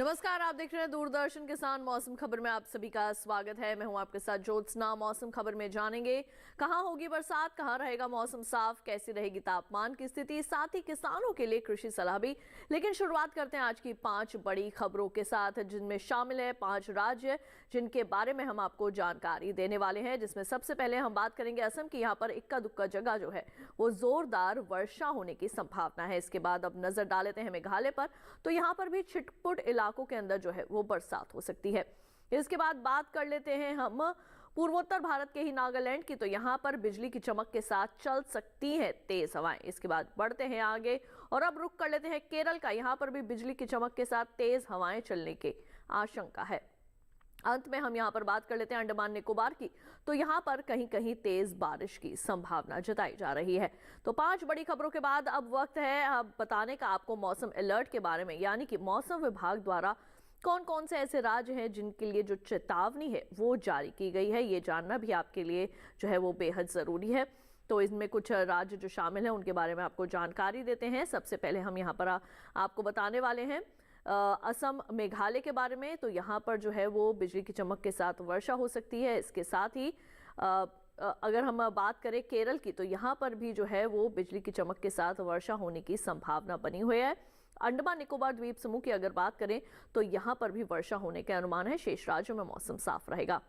नमस्कार, आप देख रहे हैं दूरदर्शन किसान मौसम खबर में आप सभी का स्वागत है। मैं हूं आपके साथ ज्योत्सना। मौसम खबर में जानेंगे कहां होगी बरसात, कहां रहेगा मौसम साफ, कैसी रहेगी तापमान की स्थिति, साथ ही किसानों के लिए कृषि सलाह भी। लेकिन शुरुआत करते हैं आज की 5 बड़ी खबरों के साथ, जिनमें शामिल है 5 राज्य जिनके बारे में हम आपको जानकारी देने वाले हैं। जिसमें सबसे पहले हम बात करेंगे असम की। यहाँ पर इक्का दुक्का जगह जो है वो जोरदार वर्षा होने की संभावना है। इसके बाद अब नजर डाल लेते हैं मेघालय पर, तो यहाँ पर भी छिटपुट इलाकों के अंदर जो है वो बरसात हो सकती है। इसके बाद बात कर लेते हैं हम पूर्वोत्तर भारत के ही नागालैंड की, तो यहाँ पर बिजली की चमक के साथ चल सकती हैं तेज हवाएं। इसके बाद बढ़ते हैं आगे और अब रुक कर लेते हैं केरल का। यहाँ पर भी बिजली की चमक के साथ तेज हवाएं चलने की आशंका है। अंत में हम यहाँ पर बात कर लेते हैं अंडमान निकोबार की, तो यहाँ पर कहीं कहीं तेज बारिश की संभावना जताई जा रही है। तो 5 बड़ी खबरों के बाद अब वक्त है अब बताने का आपको मौसम अलर्ट के बारे में, यानी कि मौसम विभाग द्वारा कौन कौन से ऐसे राज्य हैं जिनके लिए जो चेतावनी है वो जारी की गई है। ये जानना भी आपके लिए जो है वो बेहद जरूरी है। तो इसमें कुछ राज्य जो शामिल हैं उनके बारे में आपको जानकारी देते हैं। सबसे पहले हम यहाँ पर आपको बताने वाले हैं असम मेघालय के बारे में। तो यहाँ पर जो है वो बिजली की चमक के साथ वर्षा हो सकती है। इसके साथ ही अगर हम बात करें केरल की, तो यहाँ पर भी जो है वो बिजली की चमक के साथ वर्षा होने की संभावना बनी हुई है। अंडमान निकोबार द्वीप समूह की अगर बात करें तो यहाँ पर भी वर्षा होने के अनुमान है। शेष राज्यों में मौसम साफ रहेगा।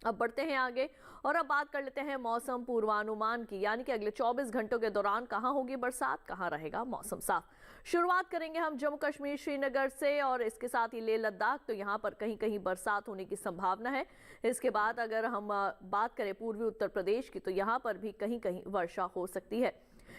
अब बढ़ते हैं आगे और अब बात कर लेते हैं मौसम पूर्वानुमान की, यानी कि अगले 24 घंटों के दौरान कहां होगी बरसात, कहां रहेगा मौसम साफ। शुरुआत करेंगे हम जम्मू कश्मीर श्रीनगर से और इसके साथ ही लेह लद्दाख, तो यहां पर कहीं कहीं बरसात होने की संभावना है। इसके बाद अगर हम बात करें पूर्वी उत्तर प्रदेश की, तो यहां पर भी कहीं कहीं वर्षा हो सकती है।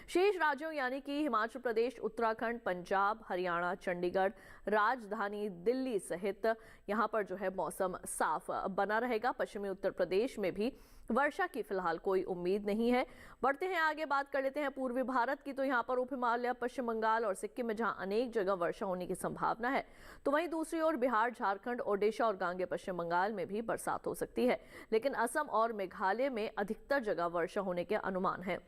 शेष राज्यों यानी कि हिमाचल प्रदेश, उत्तराखंड, पंजाब, हरियाणा, चंडीगढ़, राजधानी दिल्ली सहित यहां पर जो है मौसम साफ बना रहेगा। पश्चिमी उत्तर प्रदेश में भी वर्षा की फिलहाल कोई उम्मीद नहीं है। बढ़ते हैं आगे, बात कर लेते हैं पूर्वी भारत की, तो यहाँ पर उप हिमालय, पश्चिम बंगाल और सिक्किम में जहां अनेक जगह वर्षा होने की संभावना है, तो वहीं दूसरी ओर बिहार, झारखंड, ओडिशा और गांगे पश्चिम बंगाल में भी बरसात हो सकती है। लेकिन असम और मेघालय में अधिकतर जगह वर्षा होने के अनुमान है।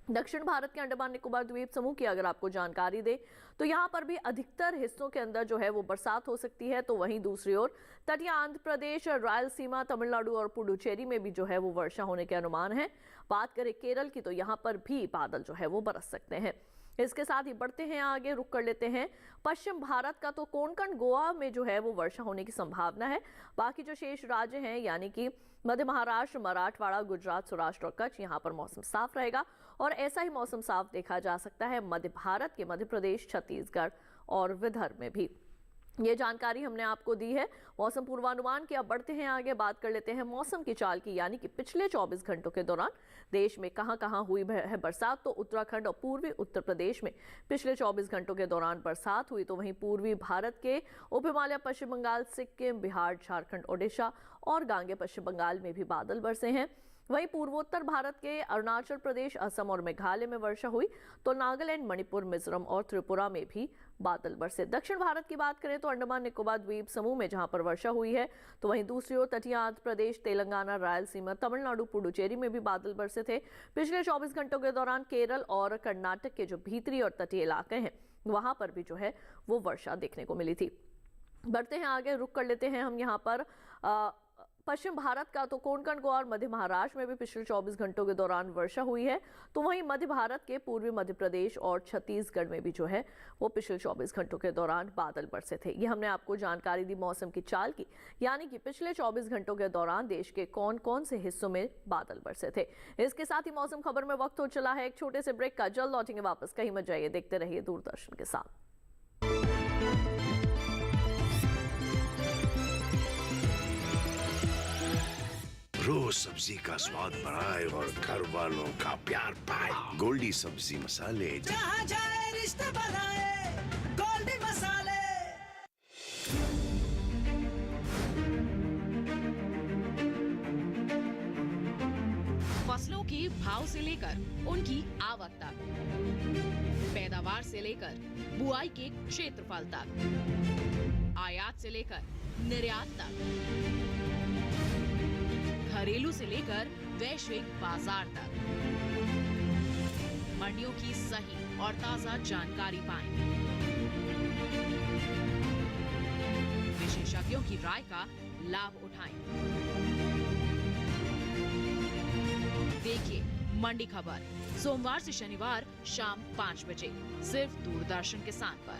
दक्षिण भारत के अंडमान निकोबार द्वीप समूह की अगर आपको जानकारी दे, तो यहाँ पर भी अधिकतर हिस्सों के अंदर जो है वो बरसात हो सकती है। तो वहीं दूसरी ओर तटीय आंध्र प्रदेश, रायलसीमा, तमिलनाडु और पुडुचेरी में भी जो है वो वर्षा होने के अनुमान है। बात करें केरल की, तो यहाँ पर भी बादल जो है वो बरस सकते हैं। इसके साथ ही बढ़ते हैं आगे, रुक कर लेते हैं पश्चिम भारत का, तो कोंकण, गोवा में जो है वो वर्षा होने की संभावना है। बाकी जो शेष राज्य हैं यानी कि मध्य महाराष्ट्र, मराठवाड़ा, गुजरात, सौराष्ट्र और कच्छ, यहाँ पर मौसम साफ रहेगा। और ऐसा ही मौसम साफ देखा जा सकता है मध्य भारत के मध्य प्रदेश, छत्तीसगढ़ और विदर्भ में भी। ये जानकारी हमने आपको दी है मौसम पूर्वानुमान की। अब बढ़ते हैं आगे, बात कर लेते हैं मौसम की चाल की, यानी कि पिछले 24 घंटों के दौरान देश में कहां कहां हुई है बरसात। तो उत्तराखंड और पूर्वी उत्तर प्रदेश में पिछले 24 घंटों के दौरान बरसात हुई। तो वहीं पूर्वी भारत के उप हिमालय, पश्चिम बंगाल, सिक्किम, बिहार, झारखंड, ओडिशा और गांगे पश्चिम बंगाल में भी बादल बरसे हैं। वहीं पूर्वोत्तर भारत के अरुणाचल प्रदेश, असम और मेघालय में वर्षा हुई। तो नागालैंड, मणिपुर, मिजोरम और त्रिपुरा में भी बादल बरसे। दक्षिण भारत की बात करें तो अंडमान निकोबार द्वीप समूह में जहां पर वर्षा हुई है, तो वहीं दूसरी ओर तटीय आंध्र प्रदेश, तेलंगाना, रायलसीमा, तमिलनाडु, पुडुचेरी में भी बादल बरसे थे। पिछले 24 घंटों के दौरान केरल और कर्नाटक के जो भीतरी और तटीय इलाके हैं वहां पर भी जो है वो वर्षा देखने को मिली थी। बढ़ते हैं आगे, रुक कर लेते हैं हम यहाँ पर पश्चिम भारत का, तो कोंकण, गोवा और मध्य महाराष्ट्र में भी पिछले 24 घंटों के दौरान वर्षा हुई है। तो वहीं मध्य भारत के पूर्वी मध्य प्रदेश और छत्तीसगढ़ में भी जो है वो पिछले 24 घंटों के दौरान बादल बरसे थे। ये हमने आपको जानकारी दी मौसम की चाल की, यानी कि पिछले 24 घंटों के दौरान देश के कौन कौन से हिस्सों में बादल बरसे थे। इसके साथ ही मौसम खबर में वक्त हो चला है एक छोटे से ब्रेक का। जल्द लौटेंगे वापस, कहीं मत जाइए, देखते रहिए दूरदर्शन के साथ। रोज सब्जी का स्वाद बढ़ाए और घर वालों का प्यार पाए। गोल्डी सब्जी मसाले, जहाँ जाए रिश्ते बनाए, गोल्डी मसाले। फसलों के भाव से लेकर उनकी आवक तक, पैदावार से लेकर बुआई के क्षेत्रफल तक, आयात से लेकर निर्यात तक, घरेलू से लेकर वैश्विक बाजार तक, मंडियों की सही और ताजा जानकारी पाएं। विशेषज्ञों की राय का लाभ उठाएं। देखिए मंडी खबर सोमवार से शनिवार शाम 5 बजे सिर्फ दूरदर्शन किसान पर।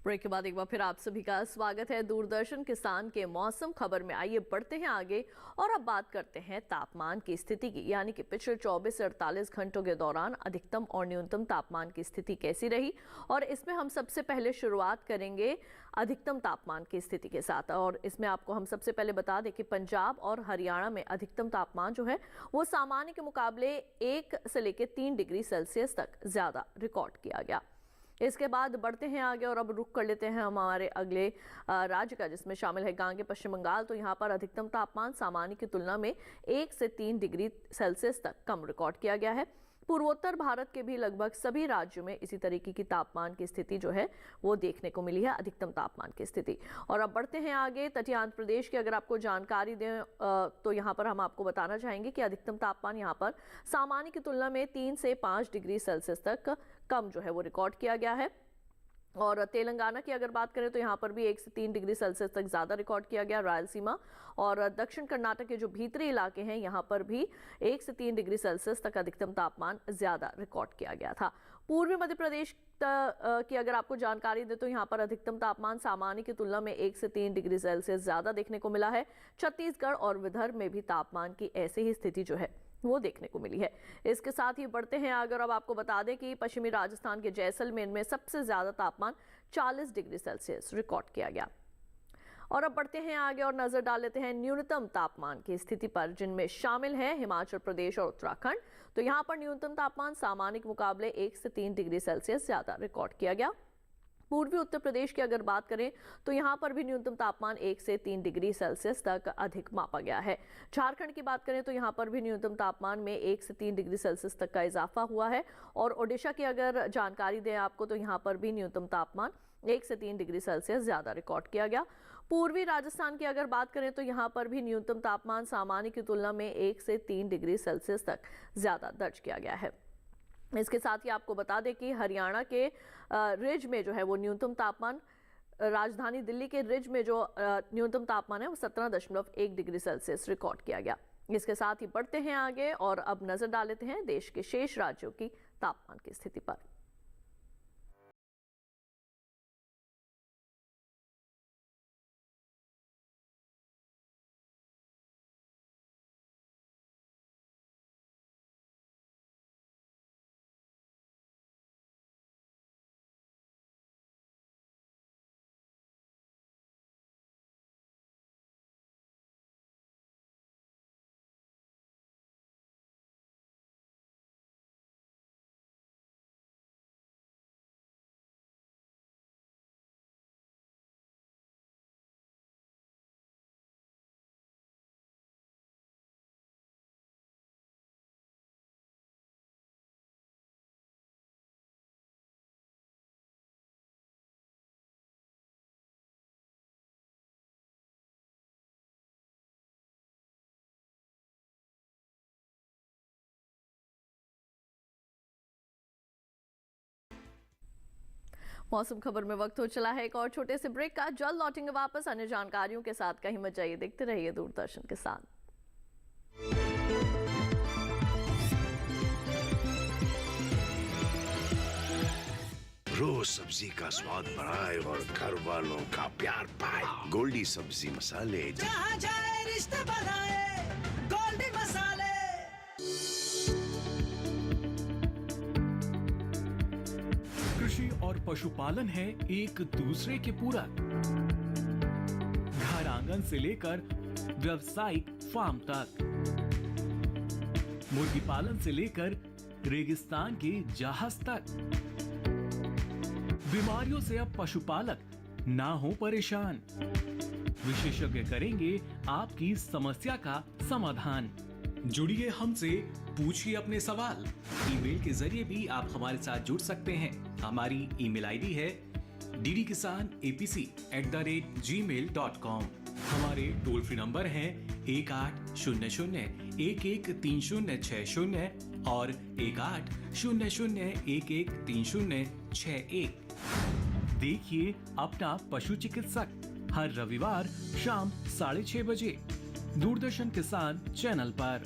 ब्रेक के बाद एक बार फिर आप सभी का स्वागत है दूरदर्शन किसान के मौसम खबर में। आइए बढ़ते हैं आगे और अब बात करते हैं तापमान की स्थिति की, यानी कि पिछले 24 से 48 घंटों के दौरान अधिकतम और न्यूनतम तापमान की स्थिति कैसी रही। और इसमें हम सबसे पहले शुरुआत करेंगे अधिकतम तापमान की स्थिति के साथ। और इसमें आपको हम सबसे पहले बता दें कि पंजाब और हरियाणा में अधिकतम तापमान जो है वो सामान्य के मुकाबले 1 से लेकर 3 डिग्री सेल्सियस तक ज्यादा रिकॉर्ड किया गया। इसके बाद बढ़ते हैं आगे और अब रुख कर लेते हैं हमारे अगले राज्य का, जिसमें शामिल है गांगे पश्चिम बंगाल। तो यहाँ पर अधिकतम तापमान सामान्य की तुलना में 1 से 3 डिग्री सेल्सियस तक कम रिकॉर्ड किया गया है। पूर्वोत्तर भारत के भी लगभग सभी राज्यों में इसी तरीके की तापमान की स्थिति जो है वो देखने को मिली है, अधिकतम तापमान की स्थिति। और अब बढ़ते हैं आगे तटीय आंध्र प्रदेश की अगर आपको जानकारी दें तो यहाँ पर हम आपको बताना चाहेंगे कि अधिकतम तापमान यहाँ पर सामान्य की तुलना में 3 से 5 डिग्री सेल्सियस तक कम जो है वो रिकॉर्ड किया गया है। और तेलंगाना की अगर बात करें तो यहाँ पर भी 1 से 3 डिग्री सेल्सियस तक ज़्यादा रिकॉर्ड किया गया। रायलसीमा और दक्षिण कर्नाटक के जो भीतरी इलाके हैं यहाँ पर भी 1 से 3 डिग्री सेल्सियस तक अधिकतम तापमान ज़्यादा रिकॉर्ड किया गया था। पूर्वी मध्य प्रदेश की अगर आपको जानकारी दे तो यहाँ पर अधिकतम तापमान सामान्य की तुलना में 1 से 3 डिग्री सेल्सियस ज़्यादा देखने को मिला है। छत्तीसगढ़ और विदर्भ में भी तापमान की ऐसी ही स्थिति जो है वो देखने को मिली है। इसके साथ ही बढ़ते हैं आगे और अब आपको बता दें कि पश्चिमी राजस्थान के जैसलमेर में सबसे ज्यादा तापमान 40 डिग्री सेल्सियस रिकॉर्ड किया गया। और अब बढ़ते हैं आगे और नजर डाल लेते हैं न्यूनतम तापमान की स्थिति पर, जिनमें शामिल है हिमाचल प्रदेश और उत्तराखंड। तो यहाँ पर न्यूनतम तापमान सामान्य के मुकाबले 1 से 3 डिग्री सेल्सियस ज्यादा रिकॉर्ड किया गया। पूर्वी उत्तर प्रदेश की अगर बात करें तो यहाँ पर भी न्यूनतम तापमान 1 से 3 डिग्री सेल्सियस तक अधिक मापा गया है। झारखंड की बात करें तो यहाँ पर भी न्यूनतम तापमान में 1 से 3 डिग्री सेल्सियस तक का इजाफा हुआ है। और ओडिशा की अगर जानकारी दें आपको तो यहाँ पर भी न्यूनतम तापमान 1 से 3 डिग्री सेल्सियस ज्यादा रिकॉर्ड किया गया। पूर्वी राजस्थान की अगर बात करें तो यहाँ पर भी न्यूनतम तापमान सामान्य की तुलना में 1 से 3 डिग्री सेल्सियस तक ज्यादा दर्ज किया गया है। इसके साथ ही आपको बता दें कि हरियाणा के रिज में जो है वो न्यूनतम तापमान, राजधानी दिल्ली के रिज में जो न्यूनतम तापमान है वो 17.1 डिग्री सेल्सियस रिकॉर्ड किया गया। इसके साथ ही बढ़ते हैं आगे और अब नजर डाल लेते हैं देश के शेष राज्यों की तापमान की स्थिति पर। मौसम खबर में वक्त हो चला है एक और छोटे से ब्रेक का। जल्द लौटेंगे वापस अन्य जानकारियों के साथ। कहीं मत जाइए, देखते रहिए दूरदर्शन किसान। रोज सब्जी का स्वाद बढ़ाए और घर वालों का प्यार पाए। गोल्डी सब्जी मसाले, जहाँ जाए रिश्ते बनाए गोल्डी मसाले। कृषि और पशुपालन है एक दूसरे के पूरक। घर आंगन से लेकर व्यावसायिक फार्म तक, मुर्गी पालन से लेकर रेगिस्तान के जहाज तक। बीमारियों से अब पशुपालक ना हो परेशान। विशेषज्ञ करेंगे आपकी समस्या का समाधान। जुड़िए हमसे, पूछिए अपने सवाल। ईमेल के जरिए भी आप हमारे साथ जुड़ सकते हैं। हमारी ईमेल आईडी है ddkisanapc@gmail.com। हमारे टोल फ्री नंबर हैं 1800 113060 और 1800113061। देखिए अपना पशु चिकित्सक हर रविवार शाम 6:30 बजे दूरदर्शन किसान चैनल पर।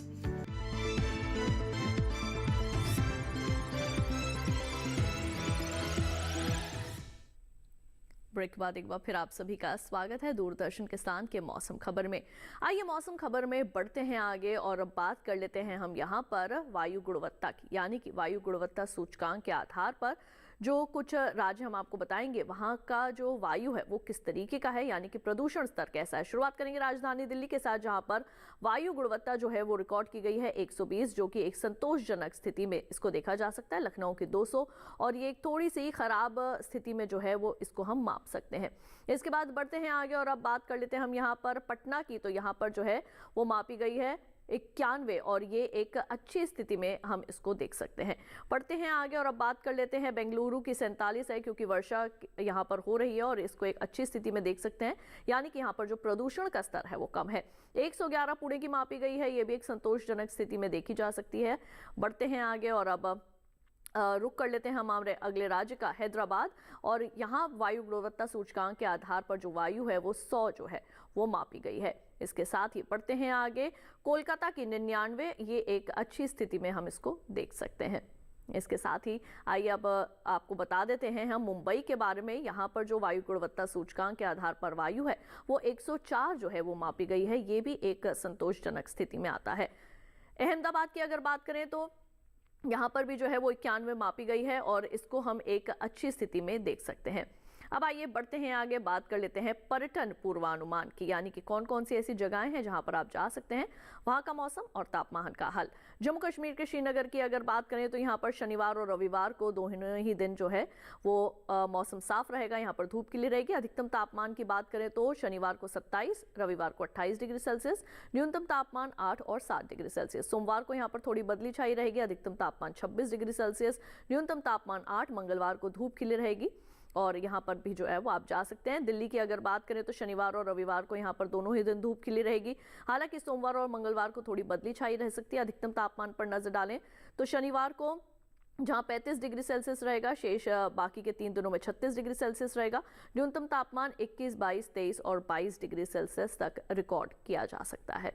ब्रेक के बाद एक बार फिर आप सभी का स्वागत है दूरदर्शन किसान के मौसम खबर में। आइए मौसम खबर में बढ़ते हैं आगे और अब बात कर लेते हैं हम यहाँ पर वायु गुणवत्ता की, यानी कि वायु गुणवत्ता सूचकांक के आधार पर जो कुछ राज्य हम आपको बताएंगे वहाँ का जो वायु है वो किस तरीके का है, यानी कि प्रदूषण स्तर कैसा है। शुरुआत करेंगे राजधानी दिल्ली के साथ, जहाँ पर वायु गुणवत्ता जो है वो रिकॉर्ड की गई है 120, जो कि एक संतोषजनक स्थिति में इसको देखा जा सकता है। लखनऊ के 200 और ये एक थोड़ी सी खराब स्थिति में जो है वो इसको हम माप सकते हैं। इसके बाद बढ़ते हैं आगे और अब बात कर लेते हैं हम यहाँ पर पटना की, तो यहाँ पर जो है वो मापी गई है 91 और ये एक अच्छी स्थिति में हम इसको देख सकते हैं। पढ़ते हैं आगे और अब बात कर लेते हैं बेंगलुरु की 47 है, क्योंकि वर्षा यहाँ पर हो रही है और इसको एक अच्छी स्थिति में देख सकते हैं, यानी कि यहाँ पर जो प्रदूषण का स्तर है वो कम है। 111 पुणे की मापी गई है, ये भी एक संतोषजनक स्थिति में देखी जा सकती है। बढ़ते हैं आगे और अब रुक कर लेते हैं हमारे अगले राज्य का, हैदराबाद, और यहाँ वायु गुणवत्ता सूचकांक के आधार पर जो वायु है वो 100 जो है वो मापी गई है। इसके साथ ही पढ़ते हैं आगे, कोलकाता की 99, ये एक अच्छी स्थिति में हम इसको देख सकते हैं। इसके साथ ही आइए अब आपको बता देते हैं हम मुंबई के बारे में। यहाँ पर जो वायु गुणवत्ता सूचकांक के आधार पर वायु है वो 104 जो है वो मापी गई है, ये भी एक संतोषजनक स्थिति में आता है। अहमदाबाद की अगर बात करें तो यहाँ पर भी जो है वो 91 मापी गई है और इसको हम एक अच्छी स्थिति में देख सकते हैं। अब आइए बढ़ते हैं आगे, बात कर लेते हैं पर्यटन पूर्वानुमान की, यानी कि कौन कौन सी ऐसी जगहें हैं जहां पर आप जा सकते हैं, वहां का मौसम और तापमान का हाल। जम्मू कश्मीर के श्रीनगर की अगर बात करें तो यहाँ पर शनिवार और रविवार को दोनों ही दिन जो है वो मौसम साफ रहेगा, यहाँ पर धूप खिली रहेगी। अधिकतम तापमान की बात करें तो शनिवार को 27, रविवार को 28 डिग्री सेल्सियस, न्यूनतम तापमान 8 और 7 डिग्री सेल्सियस। सोमवार को यहाँ पर थोड़ी बदली छाई रहेगी, अधिकतम तापमान 26 डिग्री सेल्सियस, न्यूनतम तापमान 8। मंगलवार को धूप खिली रहेगी और यहाँ पर भी जो है वो आप जा सकते हैं। दिल्ली की अगर बात करें तो शनिवार और रविवार को यहाँ पर दोनों ही दिन धूप खिली रहेगी, हालांकि सोमवार और मंगलवार को थोड़ी बदली छाई रह सकती है। अधिकतम तापमान पर नजर डालें तो शनिवार को जहाँ 35 डिग्री सेल्सियस रहेगा, शेष बाकी के 3 दिनों में 36 डिग्री सेल्सियस रहेगा। न्यूनतम तापमान 21, 22, 23 और 22 डिग्री सेल्सियस तक रिकॉर्ड किया जा सकता है।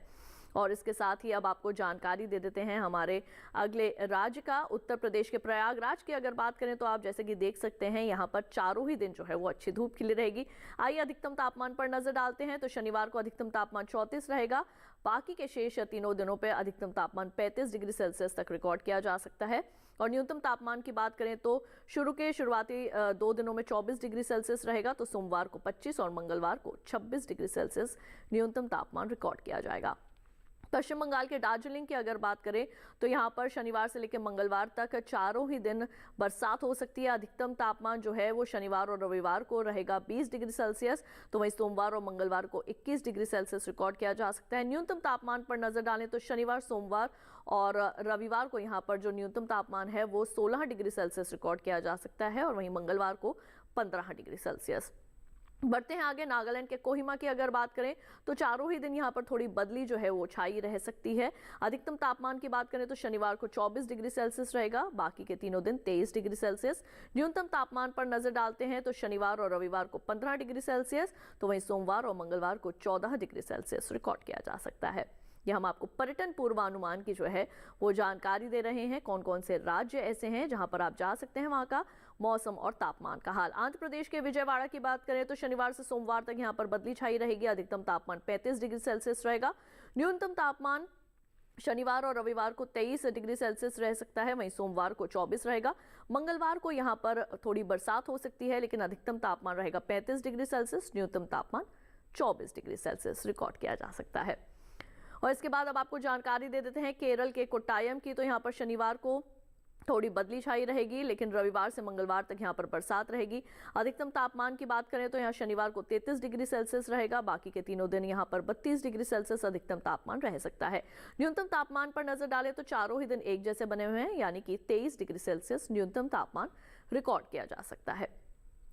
और इसके साथ ही अब आपको जानकारी दे देते हैं हमारे अगले राज्य का, उत्तर प्रदेश के प्रयागराज की अगर बात करें तो आप जैसे कि देख सकते हैं यहाँ पर चारों ही दिन जो है वो अच्छी धूप खिली रहेगी। आइए अधिकतम तापमान पर नजर डालते हैं तो शनिवार को अधिकतम तापमान 34 रहेगा, बाकी के शेष तीनों दिनों पर अधिकतम तापमान 35 डिग्री सेल्सियस तक रिकॉर्ड किया जा सकता है। और न्यूनतम तापमान की बात करें तो शुरुआती 2 दिनों में 24 डिग्री सेल्सियस रहेगा, तो सोमवार को 25 और मंगलवार को 26 डिग्री सेल्सियस न्यूनतम तापमान रिकॉर्ड किया जाएगा। पश्चिम बंगाल के दार्जिलिंग की अगर बात करें तो यहाँ पर शनिवार से लेकर मंगलवार तक चारों ही दिन बरसात हो सकती है। अधिकतम तापमान जो है वो शनिवार और रविवार को रहेगा 20 डिग्री सेल्सियस, तो वहीं सोमवार और मंगलवार को 21 डिग्री सेल्सियस रिकॉर्ड किया जा सकता है। न्यूनतम तापमान पर नजर डालें तो शनिवार, सोमवार और रविवार को यहाँ पर जो न्यूनतम तापमान है वो 16 डिग्री सेल्सियस रिकॉर्ड किया जा सकता है और वहीं मंगलवार को 15 डिग्री सेल्सियस। बढ़ते हैं आगे, नागालैंड के कोहिमा की अगर बात करें तो चारों ही दिन यहाँ पर थोड़ी बदली जो है वो छाई रह सकती है। अधिकतम तापमान की बात करें तो शनिवार को 24 डिग्री सेल्सियस रहेगा, बाकी के तीनों दिन 23 डिग्री सेल्सियस। न्यूनतम तापमान पर नजर डालते हैं तो शनिवार और रविवार को 15 डिग्री सेल्सियस, तो वहीं सोमवार और मंगलवार को 14 डिग्री सेल्सियस रिकॉर्ड किया जा सकता है। ये हम आपको पर्यटन पूर्वानुमान की जो है वो जानकारी दे रहे हैं, कौन कौन से राज्य ऐसे हैं जहां पर आप जा सकते हैं, वहां का मौसम और तापमान का हाल। आंध्र प्रदेश के विजयवाड़ा की बात करें तो शनिवार से सोमवार तक यहां पर बदली छाई रहेगी। अधिकतम तापमान 35 डिग्री सेल्सियस रहेगा, न्यूनतम तापमान शनिवार और रविवार को 23 डिग्री सेल्सियस रह सकता है, वहीं सोमवार को 24 रहेगा। मंगलवार को यहाँ पर थोड़ी बरसात हो सकती है, लेकिन अधिकतम तापमान रहेगा 35 डिग्री सेल्सियस, न्यूनतम तापमान 24 डिग्री सेल्सियस रिकॉर्ड किया जा सकता है। और इसके बाद अब आपको जानकारी दे देते हैं केरल के कोट्टायम की, तो यहाँ पर शनिवार को थोड़ी बदली छाई रहेगी, लेकिन रविवार से मंगलवार तक यहाँ पर बरसात रहेगी। अधिकतम तापमान की बात करें तो यहाँ शनिवार को 33 डिग्री सेल्सियस रहेगा, बाकी के तीनों दिन यहाँ पर 32 डिग्री सेल्सियस अधिकतम तापमान रह सकता है। न्यूनतम तापमान पर नजर डालें तो चारों ही दिन एक जैसे बने हुए हैं, यानी कि 23 डिग्री सेल्सियस न्यूनतम तापमान रिकॉर्ड किया जा सकता है।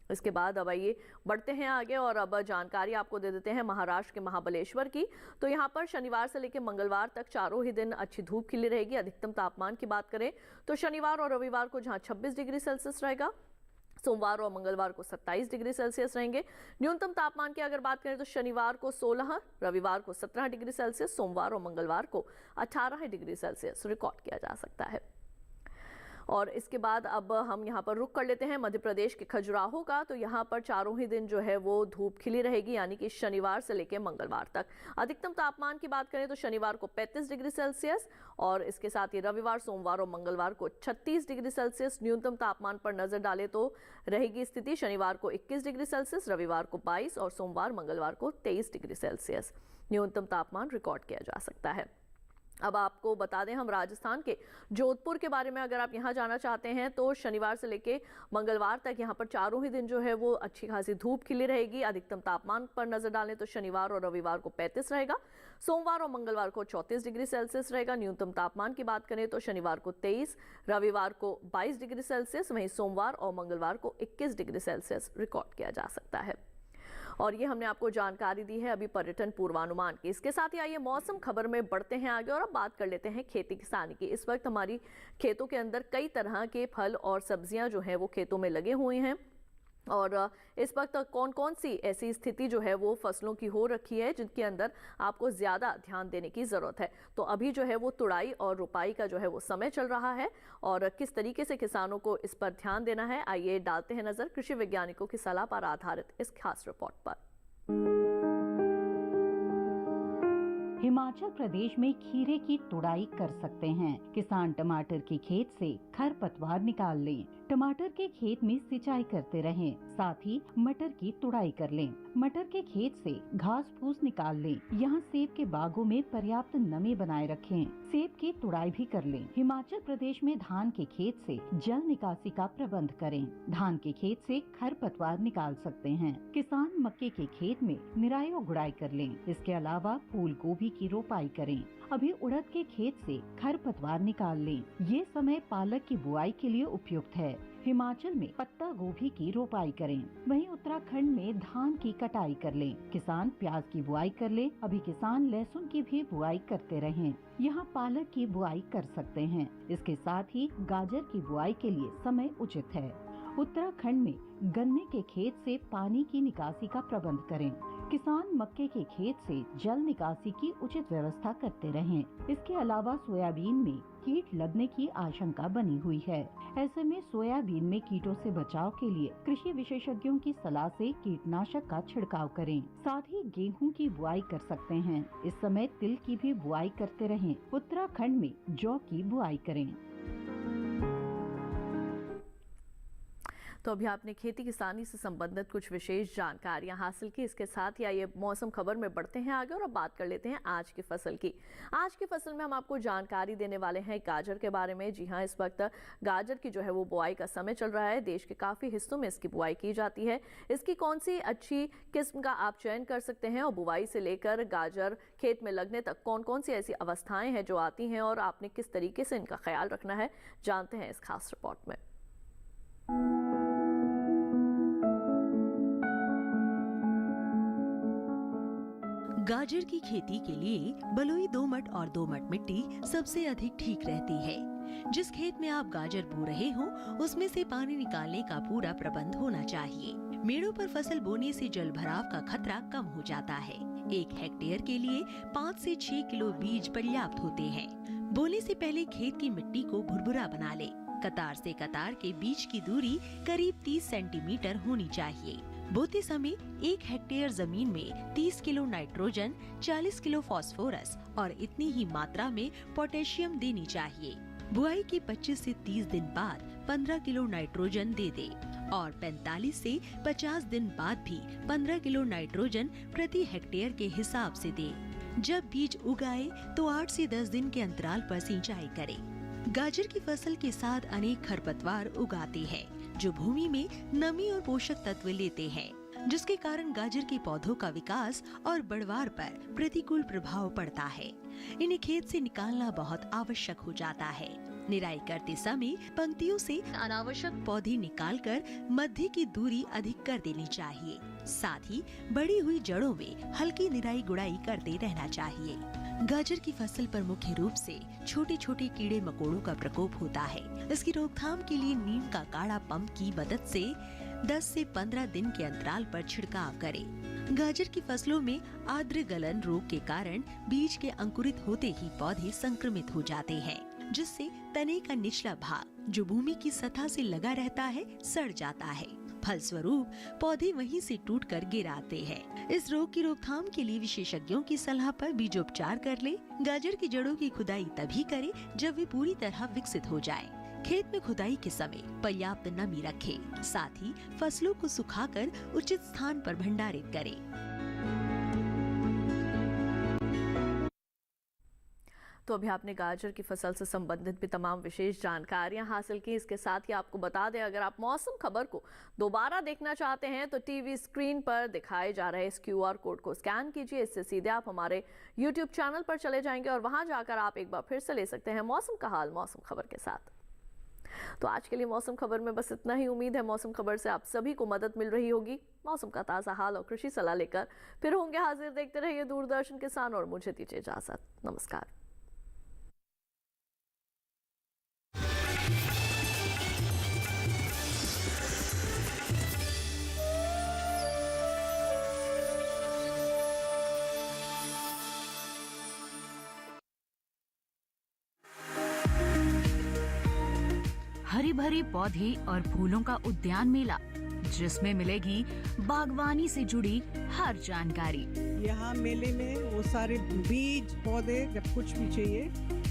इसके बाद अब आइए बढ़ते हैं आगे और अब जानकारी आपको दे देते हैं महाराष्ट्र के महाबलेश्वर की। तो यहाँ पर शनिवार से लेकर मंगलवार तक चारों ही दिन अच्छी धूप खिली रहेगी। अधिकतम तापमान की बात करें तो शनिवार और रविवार को जहाँ 26 डिग्री सेल्सियस रहेगा, सोमवार और मंगलवार को 27 डिग्री सेल्सियस रहेंगे। न्यूनतम तापमान की अगर बात करें तो शनिवार को 16, रविवार को 17 डिग्री सेल्सियस, सोमवार और मंगलवार को 18 डिग्री सेल्सियस रिकॉर्ड किया जा सकता है। और इसके बाद अब हम यहाँ पर रुक कर लेते हैं मध्य प्रदेश के खजुराहो का। तो यहाँ पर चारों ही दिन जो है वो धूप खिली रहेगी, यानी कि शनिवार से लेकर मंगलवार तक। अधिकतम तापमान की बात करें तो शनिवार को 35 डिग्री सेल्सियस और इसके साथ ही रविवार, सोमवार और मंगलवार को 36 डिग्री सेल्सियस। न्यूनतम तापमान पर नजर डालें तो रहेगी स्थिति शनिवार को 21 डिग्री सेल्सियस, रविवार को 22 और सोमवार मंगलवार को 23 डिग्री सेल्सियस न्यूनतम तापमान रिकॉर्ड किया जा सकता है। अब आपको बता दें हम राजस्थान के जोधपुर के बारे में, अगर आप यहाँ जाना चाहते हैं तो शनिवार से लेके मंगलवार तक यहाँ पर चारों ही दिन जो है वो अच्छी खासी धूप खिली रहेगी। अधिकतम तापमान पर नजर डालें तो शनिवार और रविवार को 35 रहेगा, सोमवार और मंगलवार को 34 डिग्री सेल्सियस रहेगा। न्यूनतम तापमान की बात करें तो शनिवार को 23, रविवार को 22 डिग्री सेल्सियस, वहीं सोमवार और मंगलवार को 21 डिग्री सेल्सियस रिकॉर्ड किया जा सकता है। और ये हमने आपको जानकारी दी है अभी पर्यटन पूर्वानुमान की। इसके साथ ही आइए मौसम खबर में बढ़ते हैं आगे और अब बात कर लेते हैं खेती किसानी की। इस वक्त हमारी खेतों के अंदर कई तरह के फल और सब्जियां जो हैं वो खेतों में लगे हुए हैं और इस वक्त कौन कौन सी ऐसी स्थिति जो है वो फसलों की हो रखी है जिनके अंदर आपको ज़्यादा ध्यान देने की ज़रूरत है। तो अभी जो है वो तुड़ाई और रुपाई का जो है वो समय चल रहा है और किस तरीके से किसानों को इस पर ध्यान देना है, आइए डालते हैं नज़र कृषि वैज्ञानिकों की सलाह पर आधारित इस खास रिपोर्ट पर। हिमाचल प्रदेश में खीरे की तुड़ाई कर सकते हैं। किसान टमाटर के खेत से खरपतवार निकाल लें। टमाटर के खेत में सिंचाई करते रहें, साथ ही मटर की तुड़ाई कर लें। मटर के खेत से घास फूस निकाल लें। यहाँ सेब के बागों में पर्याप्त नमी बनाए रखें। सेब की तुड़ाई भी कर लें। हिमाचल प्रदेश में धान के खेत से जल निकासी का प्रबंध करें। धान के खेत से खरपतवार निकाल सकते हैं। किसान मक्के के खेत में निराई और गुड़ाई कर लें। इसके अलावा फूल गोभी की रोपाई करें। अभी उड़द के खेत से खरपतवार निकाल लें। ये समय पालक की बुआई के लिए उपयुक्त है। हिमाचल में पत्ता गोभी की रोपाई करें। वहीं उत्तराखंड में धान की कटाई कर लें। किसान प्याज की बुआई कर लें। अभी किसान लहसुन की भी बुआई करते रहें। यहाँ पालक की बुआई कर सकते हैं। इसके साथ ही गाजर की बुआई के लिए समय उचित है। उत्तराखंड में गन्ने के खेत से पानी की निकासी का प्रबंध करें। किसान मक्के के खेत से जल निकासी की उचित व्यवस्था करते रहें। इसके अलावा सोयाबीन में कीट लगने की आशंका बनी हुई है। ऐसे में सोयाबीन में कीटों से बचाव के लिए कृषि विशेषज्ञों की सलाह से कीटनाशक का छिड़काव करें। साथ ही गेहूं की बुआई कर सकते हैं। इस समय तिल की भी बुआई करते रहें। उत्तराखंड में जौ की बुआई करें। तो अभी आपने खेती किसानी से संबंधित कुछ विशेष जानकारियां हासिल की। इसके साथ ही आइए मौसम खबर में बढ़ते हैं आगे और अब बात कर लेते हैं आज की फसल की। आज की फसल में हम आपको जानकारी देने वाले हैं गाजर के बारे में। जी हां, इस वक्त गाजर की जो है वो बुआई का समय चल रहा है। देश के काफ़ी हिस्सों में इसकी बुआई की जाती है। इसकी कौन सी अच्छी किस्म का आप चयन कर सकते हैं और बुआई से लेकर गाजर खेत में लगने तक कौन कौन सी ऐसी अवस्थाएं हैं जो आती हैं और आपने किस तरीके से इनका ख्याल रखना है, जानते हैं इस खास रिपोर्ट में। गाजर की खेती के लिए बलुई दोमट और दोमट मिट्टी सबसे अधिक ठीक रहती है। जिस खेत में आप गाजर बो रहे हो उसमें से पानी निकालने का पूरा प्रबंध होना चाहिए। मेड़ों पर फसल बोने से जल भराव का खतरा कम हो जाता है। 1 हेक्टेयर के लिए 5 से 6 किलो बीज पर्याप्त होते हैं। बोने से पहले खेत की मिट्टी को भुरभुरा बना ले। कतार से कतार के बीच की दूरी करीब 30 सेंटीमीटर होनी चाहिए। बोते समय 1 हेक्टेयर जमीन में 30 किलो नाइट्रोजन, 40 किलो फास्फोरस और इतनी ही मात्रा में पोटेशियम देनी चाहिए। बुआई के 25 से 30 दिन बाद 15 किलो नाइट्रोजन दे दे और 45 से 50 दिन बाद भी 15 किलो नाइट्रोजन प्रति हेक्टेयर के हिसाब से दे। जब बीज उगाए तो 8 से 10 दिन के अंतराल पर सिंचाई करें। गाजर की फसल के साथ अनेक खरपतवार उगाते हैं जो भूमि में नमी और पोषक तत्व लेते हैं, जिसके कारण गाजर के पौधों का विकास और बढ़वार पर प्रतिकूल प्रभाव पड़ता है। इन्हें खेत से निकालना बहुत आवश्यक हो जाता है। निराई करते समय पंक्तियों से अनावश्यक पौधे निकालकर मध्य की दूरी अधिक कर देनी चाहिए। साथ ही बढ़ी हुई जड़ों में हल्की निराई गुड़ाई करते रहना चाहिए। गाजर की फसल पर मुख्य रूप से छोटे छोटे कीड़े मकोड़ों का प्रकोप होता है। इसकी रोकथाम के लिए नीम का काढ़ा पंप की मदद से 10 से 15 दिन के अंतराल पर छिड़काव करें। गाजर की फसलों में आर्द्र गलन रोग के कारण बीज के अंकुरित होते ही पौधे संक्रमित हो जाते हैं, जिससे तने का निचला भाग जो भूमि की सतह से लगा रहता है सड़ जाता है। फलस्वरूप पौधे वहीं से टूटकर गिर आते हैं। इस रोग की रोकथाम के लिए विशेषज्ञों की सलाह पर बीजोपचार कर ले। गाजर की जड़ों की खुदाई तभी करें जब वे पूरी तरह विकसित हो जाएं। खेत में खुदाई के समय पर्याप्त नमी रखें। साथ ही फसलों को सुखाकर उचित स्थान पर भंडारित करें। तो अभी आपने गाजर की फसल से संबंधित भी तमाम विशेष जानकारियां हासिल की। इसके साथ ही आपको बता दें, अगर आप मौसम खबर को दोबारा देखना चाहते हैं तो टीवी स्क्रीन पर दिखाए जा रहे इस QR कोड को स्कैन कीजिए। इससे सीधे आप हमारे YouTube चैनल पर चले जाएंगे और वहां जाकर आप एक बार फिर से ले सकते हैं मौसम का हाल मौसम खबर के साथ। तो आज के लिए मौसम खबर में बस इतना ही। उम्मीद है मौसम खबर से आप सभी को मदद मिल रही होगी। मौसम का ताज़ा हाल और कृषि सलाह लेकर फिर होंगे हाजिर। देखते रहिए दूरदर्शन किसान और मुझे दीजिए इजाजत। नमस्कार। हरी भरी पौधे और फूलों का उद्यान मेला, जिसमें मिलेगी बागवानी से जुड़ी हर जानकारी। यहाँ मेले में वो सारे बीज पौधे जब कुछ भी चाहिए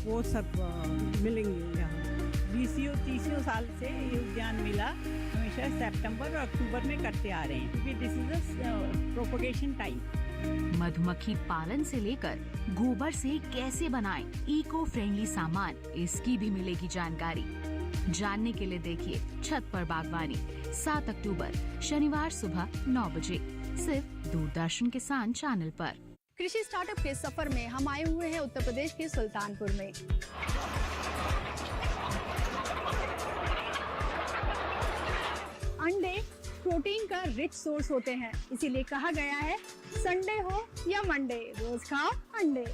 वो सब मिलेंगे। यहाँ 20-30 साल से ये उद्यान मेला हमेशा सितंबर और अक्टूबर में करते आ रहे हैं, क्योंकि दिस इज प्रोपगेशन टाइम। मधुमक्खी पालन से लेकर गोबर से कैसे बनाएं इको फ्रेंडली सामान, इसकी भी मिलेगी जानकारी। जानने के लिए देखिए छत पर बागवानी 7 अक्टूबर शनिवार सुबह 9 बजे सिर्फ दूरदर्शन किसान चैनल पर। कृषि स्टार्टअप के सफर में हम आए हुए हैं उत्तर प्रदेश के सुल्तानपुर में। अंडे प्रोटीन का रिच सोर्स होते हैं, इसीलिए कहा गया है संडे हो या मंडे रोज खाओ अंडे।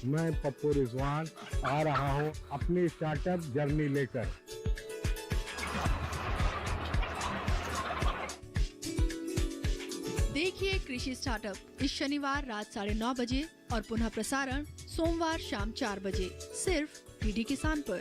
मैं पप्पू रिजवान आ रहा हूँ अपनी स्टार्टअप जर्नी लेकर। देखिए कृषि स्टार्टअप इस शनिवार रात 9:30 बजे और पुनः प्रसारण सोमवार शाम 4 बजे सिर्फ डीडी किसान पर।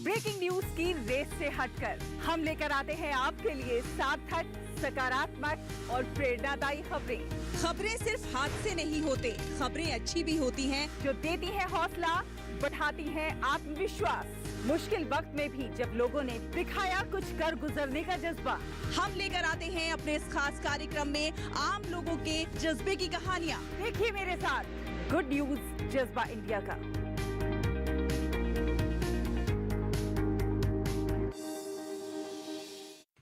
ब्रेकिंग न्यूज की रेस से हटकर हम लेकर आते हैं आपके लिए सार्थक, सकारात्मक और प्रेरणादायी खबरें सिर्फ हादसे नहीं होते, खबरें अच्छी भी होती हैं जो देती हैं हौसला, बढ़ाती हैं आत्मविश्वास। मुश्किल वक्त में भी जब लोगों ने दिखाया कुछ कर गुजरने का जज्बा, हम लेकर आते हैं अपने इस खास कार्यक्रम में आम लोगों के जज्बे की कहानियाँ। देखिए मेरे साथ गुड न्यूज जज्बा इंडिया का।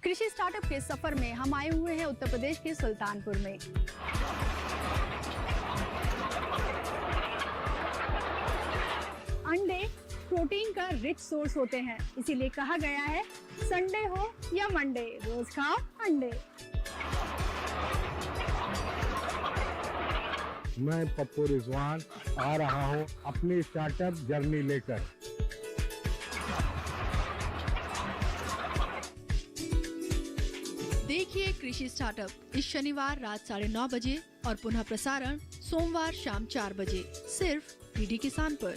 कृषि स्टार्टअप के सफर में हम आए हुए हैं उत्तर प्रदेश के सुल्तानपुर में। अंडे प्रोटीन का रिच सोर्स होते हैं, इसीलिए कहा गया है संडे हो या मंडे रोज खाओ अंडे। मैं पप्पू रिजवान आ रहा हूँ अपनी स्टार्टअप जर्नी लेकर। देखिए कृषि स्टार्टअप इस शनिवार रात 9:30 बजे और पुनः प्रसारण सोमवार शाम 4 बजे सिर्फ डीडी किसान पर।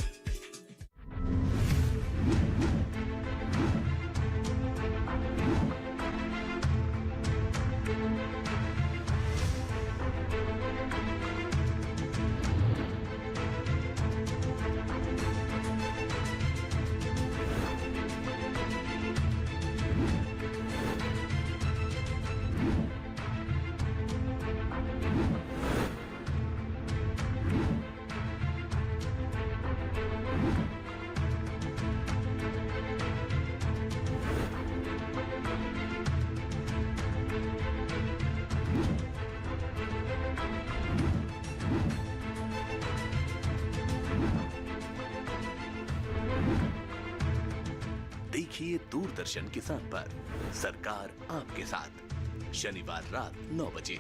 देखिए दूरदर्शन किसान पर सरकार आपके साथ, शनिवार रात 9 बजे।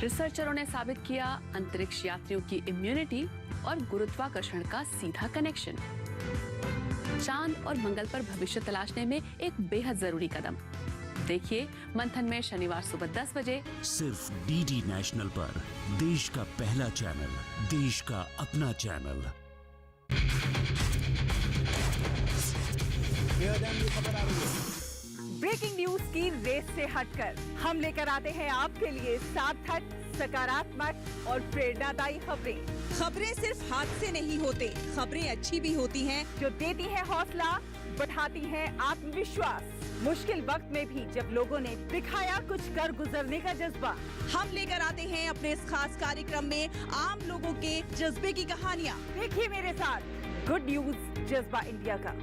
रिसर्चरों ने साबित किया अंतरिक्ष यात्रियों की इम्यूनिटी और गुरुत्वाकर्षण का सीधा कनेक्शन। चांद और मंगल पर भविष्य तलाशने में एक बेहद जरूरी कदम। देखिए मंथन में शनिवार सुबह 10 बजे सिर्फ डीडी नेशनल पर, देश का पहला चैनल, देश का अपना चैनल। ब्रेकिंग न्यूज की रेस से हटकर हम लेकर आते हैं आपके लिए सार्थक, सकारात्मक और प्रेरणादायी खबरें। खबरें सिर्फ हाथ से नहीं होते, खबरें अच्छी भी होती हैं जो देती हैं हौसला, बढ़ाती हैं आत्मविश्वास। मुश्किल वक्त में भी जब लोगों ने दिखाया कुछ कर गुजरने का जज्बा, हम लेकर आते हैं अपने इस खास कार्यक्रम में आम लोगों के जज्बे की कहानियाँ। देखिए मेरे साथ गुड न्यूज जज्बा इंडिया का।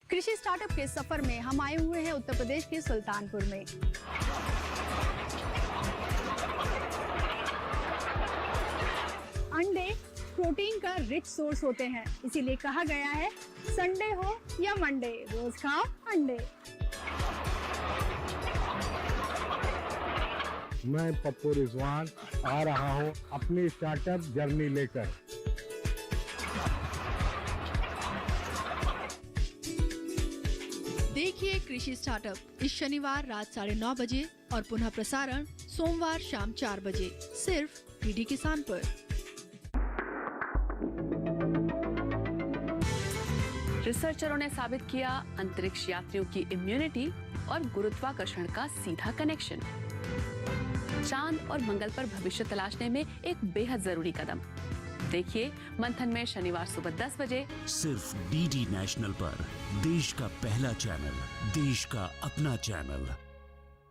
कृषि स्टार्टअप के सफर में हम आए हुए हैं उत्तर प्रदेश के सुल्तानपुर में। अंडे प्रोटीन का रिच सोर्स होते हैं, इसीलिए कहा गया है संडे हो या मंडे, रोज खाओ अंडे। मैं पप्पू रिजवान आ रहा हूँ अपनी स्टार्टअप जर्नी लेकर। देखिए कृषि स्टार्टअप इस शनिवार रात 9:30 बजे और पुनः प्रसारण सोमवार शाम 4 बजे सिर्फ डीडी किसान पर। रिसर्चरों ने साबित किया अंतरिक्ष यात्रियों की इम्यूनिटी और गुरुत्वाकर्षण का सीधा कनेक्शन। चांद और मंगल पर भविष्य तलाशने में एक बेहद जरूरी कदम। देखिए मंथन में शनिवार सुबह 10 बजे सिर्फ डीडी नेशनल पर, देश का पहला चैनल, देश का अपना चैनल।